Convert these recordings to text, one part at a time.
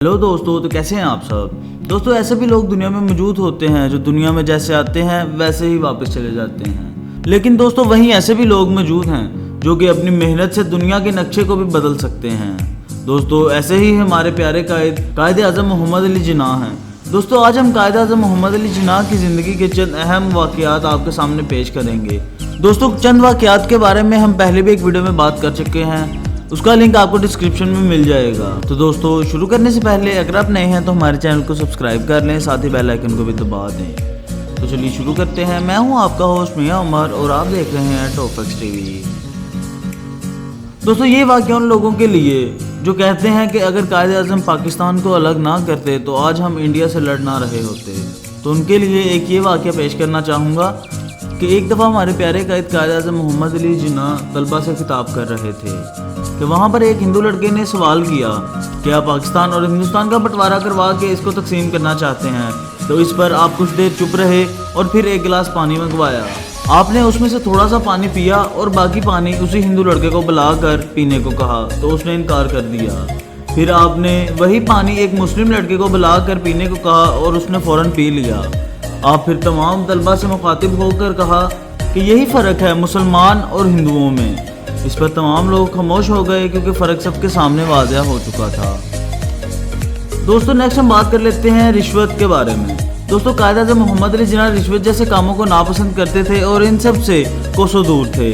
Hello दोस्तों, तो कैसे हैं आप सब। दोस्तों, ऐसे भी लोग दुनिया में मौजूद होते हैं जो दुनिया में जैसे आते हैं वैसे ही वापस चले जाते हैं। लेकिन दोस्तों, वहीं ऐसे भी लोग मौजूद हैं जो कि अपनी मेहनत से दुनिया के नक्शे को भी बदल सकते हैं। दोस्तों, ऐसे ही हमारे प्यारे कायद आज़म मोहम्मद अली जिन्ना हैं। दोस्तों, आज हम कायद आज़म मोहम्मद अली जिन्ना की ज़िंदगी के चंद अहम वाक़यात आपके सामने पेश करेंगे। दोस्तों, चंद वाक़यात के बारे में हम पहले भी एक वीडियो में बात कर चुके हैं, उसका लिंक आपको डिस्क्रिप्शन में मिल जाएगा। तो दोस्तों, शुरू करने से पहले अगर आप नए हैं तो हमारे चैनल को सब्सक्राइब कर लें, साथ ही बेल आइकन को भी दबा दें। तो चलिए शुरू करते हैं। मैं हूं आपका होस्ट मियां उमर और आप देख रहे हैं टॉप फैक्ट्स टीवी। दोस्तों, ये वाक़या उन लोगों के लिए जो कहते हैं कि अगर कायद आज़म पाकिस्तान को अलग ना करते तो आज हम इंडिया से लड़ ना रहे होते। तो उनके लिए एक ये वाक़या पेश करना चाहूँगा कि एक दफ़ा हमारे प्यारे कायद आज़म मोहम्मद अली जिन्ना तलबा से खिताब कर रहे थे कि वहाँ पर एक हिंदू लड़के ने सवाल किया कि आप पाकिस्तान और हिंदुस्तान का बंटवारा करवा के इसको तकसीम करना चाहते हैं। तो इस पर आप कुछ देर चुप रहे और फिर एक गिलास पानी मंगवाया। आपने उसमें से थोड़ा सा पानी पिया और बाकी पानी उसी हिंदू लड़के को बुलाकर पीने को कहा तो उसने इनकार कर दिया। फिर आपने वही पानी एक मुस्लिम लड़के को बुलाकर पीने को कहा और उसने फ़ौरन पी लिया। आप फिर तमाम तलबा से मुखातिब होकर कहा कि यही फ़र्क है मुसलमान और हिंदुओं में। इस पर तमाम लोग खामोश हो गए क्योंकि फ़र्क सबके सामने वाज़ह हो चुका था। दोस्तों, नेक्स्ट हम बात कर लेते हैं रिश्वत के बारे में। दोस्तों, कायद आज़म मोहम्मद अली जिन्ना रिश्वत जैसे कामों को नापसंद करते थे और इन सब से कोसों दूर थे।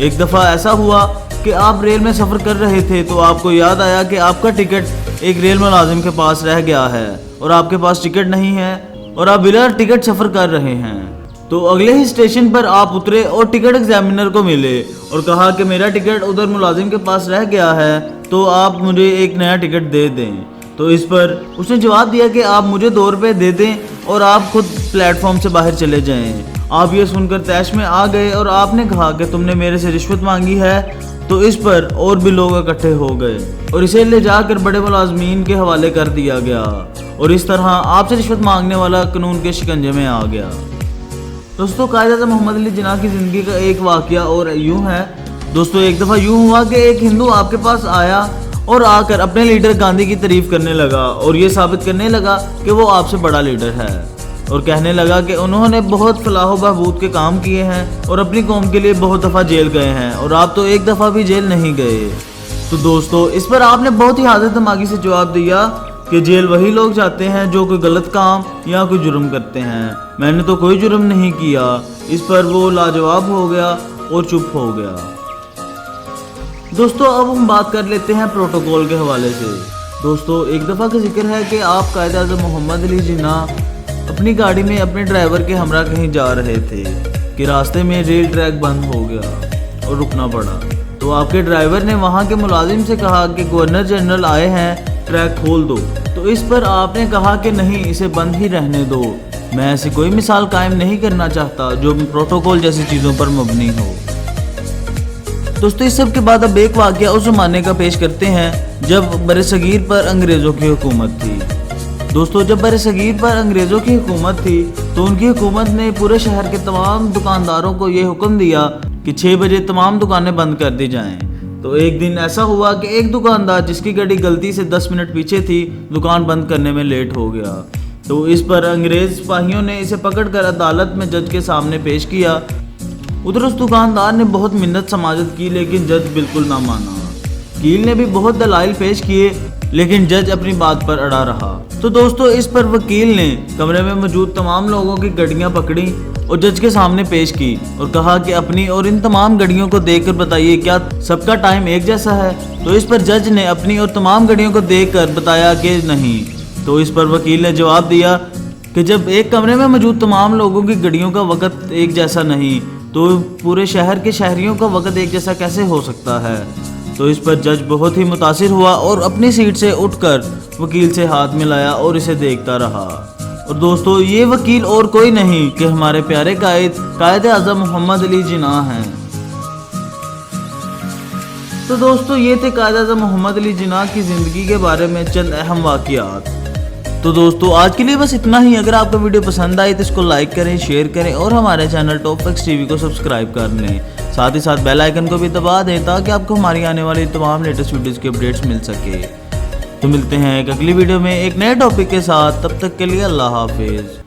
एक दफ़ा ऐसा हुआ कि आप रेल में सफ़र कर रहे थे तो आपको याद आया कि आपका टिकट एक रेल मुलाजिम के पास रह गया है और आपके पास टिकट नहीं है और आप बिना टिकट सफ़र कर रहे हैं। तो अगले ही स्टेशन पर आप उतरे और टिकट एग्जामिनर को मिले और कहा कि मेरा टिकट उधर मुलाजिम के पास रह गया है, तो आप मुझे एक नया टिकट दे दें। तो इस पर उसने जवाब दिया कि आप मुझे 2 रुपये दे दें और आप खुद प्लेटफॉर्म से बाहर चले जाएं। आप ये सुनकर तैश में आ गए और आपने कहा कि तुमने मेरे से रिश्वत मांगी है। तो इस पर और भी लोग इकट्ठे हो गए और इसे ले जाकर बड़े मुलाजमीन के हवाले कर दिया गया और इस तरह आपसे रिश्वत मांगने वाला कानून के शिकंजे में आ गया। दोस्तों, कायद आज़म मोहम्मद अली जिन्ना की ज़िंदगी का एक वाक़या और यूँ है। दोस्तों, एक दफ़ा यूँ हुआ कि एक हिंदू आपके पास आया और आकर अपने लीडर गांधी की तारीफ़ करने लगा और ये साबित करने लगा कि वो आपसे बड़ा लीडर है और कहने लगा कि उन्होंने बहुत फलाह व बहबूद के काम किए हैं और अपनी कौम के लिए बहुत दफ़ा जेल गए हैं और आप तो एक दफ़ा भी जेल नहीं गए। तो दोस्तों, इस पर आपने बहुत ही हाज़िर दिमागी से जवाब दिया कि जेल वही लोग जाते हैं जो कोई गलत काम या कोई जुर्म करते हैं, मैंने तो कोई जुर्म नहीं किया। इस पर वो लाजवाब हो गया और चुप हो गया। दोस्तों, अब हम बात कर लेते हैं प्रोटोकॉल के हवाले से। दोस्तों, एक दफ़ा का जिक्र है कि आप कायद आज़म मोहम्मद अली जिन्ना अपनी गाड़ी में अपने ड्राइवर के हमरा कहीं जा रहे थे कि रास्ते में रेल ट्रैक बंद हो गया और रुकना पड़ा। तो आपके ड्राइवर ने वहाँ के मुलाजिम से कहा कि गवर्नर जनरल आए हैं, ट्रैक खोल दो। तो इस पर आपने कहा कि नहीं, इसे बंद ही रहने दो, मैं ऐसी कोई मिसाल कायम नहीं करना चाहता जो प्रोटोकॉल जैसी चीज़ों पर मबनी हो। दोस्तों, इस सब के बाद अब एक वाक़या उस ज़माने का पेश करते हैं जब बरसगीर पर अंग्रेज़ों की हुकूमत थी। दोस्तों, जब बरसगीर पर अंग्रेज़ों की हुकूमत थी तो उनकी हुकूमत ने पूरे शहर के तमाम दुकानदारों को ये हुक्म दिया कि 6 बजे तमाम दुकानें बंद कर दी जाएँ। तो एक दिन ऐसा हुआ कि एक दुकानदार जिसकी गाड़ी गलती से 10 मिनट पीछे थी दुकान बंद करने में लेट हो गया। तो इस पर अंग्रेज़ सिपाहियों ने इसे पकड़कर अदालत में जज के सामने पेश किया। उधर उस दुकानदार ने बहुत मिन्नत समाजत की लेकिन जज बिल्कुल ना माना। वकील ने भी बहुत दलाइल पेश किए लेकिन जज अपनी बात पर अड़ा रहा। तो दोस्तों, इस पर वकील ने कमरे में मौजूद तमाम लोगों की गड्डियाँ पकड़ी और जज के सामने पेश की और कहा कि अपनी और इन तमाम गाड़ियों को देखकर बताइए क्या सबका टाइम एक जैसा है। तो इस पर जज ने अपनी और तमाम गाड़ियों को देखकर बताया कि नहीं। तो इस पर वकील ने जवाब दिया कि जब एक कमरे में मौजूद तमाम लोगों की गाड़ियों का वक़्त एक जैसा नहीं तो पूरे शहर के शहरियों का वक़्त एक जैसा कैसे हो सकता है। तो इस पर जज बहुत ही मुतासिर हुआ और अपनी सीट से उठकर वकील से हाथ मिलाया और इसे देखता रहा। और दोस्तों, ये वकील और कोई नहीं कि हमारे प्यारे कायद आज़म मोहम्मद अली जिन्ना हैं। तो दोस्तों, ये थे कायद आज़म मोहम्मद अली जिन्ना की ज़िंदगी के बारे में चंद अहम वाक़यात। तो दोस्तों, आज के लिए बस इतना ही। अगर आपको वीडियो पसंद आई तो इसको लाइक करें, शेयर करें और हमारे चैनल टॉप फैक्ट्स टीवी को सब्सक्राइब कर लें। साथ ही साथ बेल आइकन को भी दबा दें ताकि आपको हमारी आने वाली तमाम लेटेस्ट वीडियोज़ की अपडेट्स मिल सके। تو ملتے ہیں ایک اگلی ویڈیو میں ایک نئے ٹاپک کے ساتھ، تب تک کے لیے اللہ حافظ۔